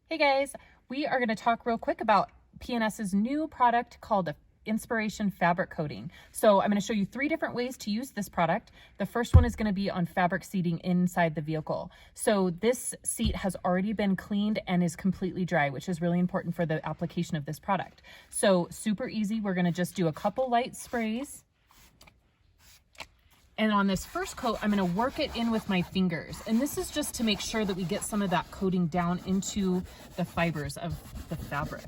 Hey guys, we are going to talk real quick about P&S's new product called Inspiration Fabric Coating. So I'm going to show you 3 different ways to use this product. The first one is going to be on fabric seating inside the vehicle. So this seat has already been cleaned and is completely dry, which is really important for the application of this product. So super easy. We're going to just do a couple light sprays. And on this first coat, I'm going to work it in with my fingers. And this is just to make sure that we get some of that coating down into the fibers of the fabric.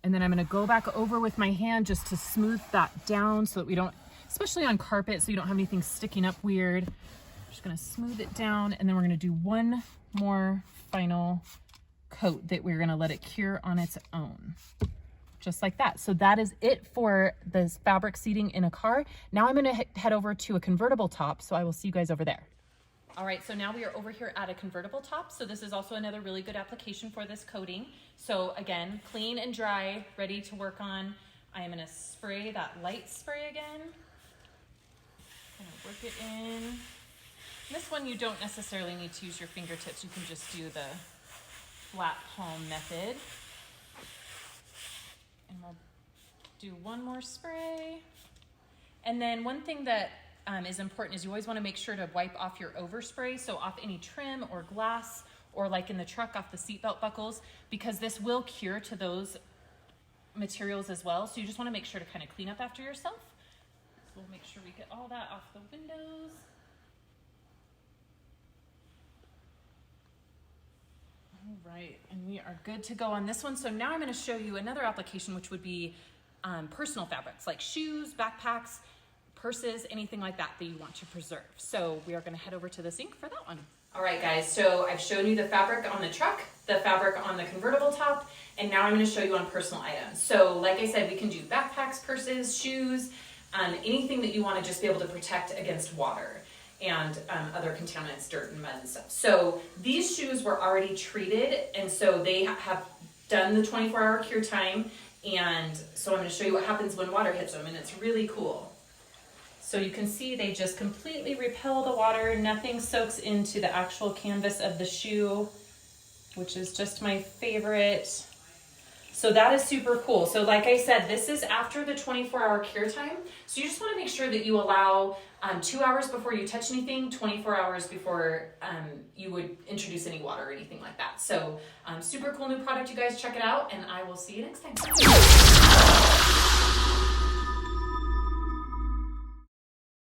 And then I'm going to go back over with my hand just to smooth that down so that we don't, especially on carpet, so you don't have anything sticking up weird. I'm just going to smooth it down, and then we're going to do one more final coat that we're going to let it cure on its own. Just like that. So that is it for this fabric seating in a car. Now I'm going to head over to a convertible top, so I will see you guys over there. All right, so now we are over here at a convertible top. So this is also another really good application for this coating. So again, clean and dry, ready to work on. I am going to spray that light spray again. Gonna work it in. This one you don't necessarily need to use your fingertips. You can just do the flat palm method. And we'll do one more spray. And then one thing that is important is you always want to make sure to wipe off your overspray, so off any trim or glass, or like in the truck off the seatbelt buckles, because this will cure to those materials as well. So you just want to make sure to kind of clean up after yourself. So we'll make sure we get all that off the windows. All right, and we are good to go on this one. So now I'm going to show you another application, which would be personal fabrics like shoes, backpacks, purses, anything like that that you want to preserve. So we are going to head over to the sink for that one. All right, guys, so I've shown you the fabric on the truck, the fabric on the convertible top, and now I'm going to show you on personal items. So like I said, we can do backpacks, purses, shoes, anything that you want to just be able to protect against water and other contaminants, dirt and mud and stuff. So these shoes were already treated, and so they have done the 24-hour cure time, and so I'm going to show you what happens when water hits them, and it's really cool. So you can see they just completely repel the water. Nothing soaks into the actual canvas of the shoe, which is just my favorite. So that is super cool. So like I said, this is after the 24-hour cure time. So you just want to make sure that you allow 2 hours before you touch anything, 24 hours before you would introduce any water or anything like that. So super cool new product, you guys. Check it out, and I will see you next time.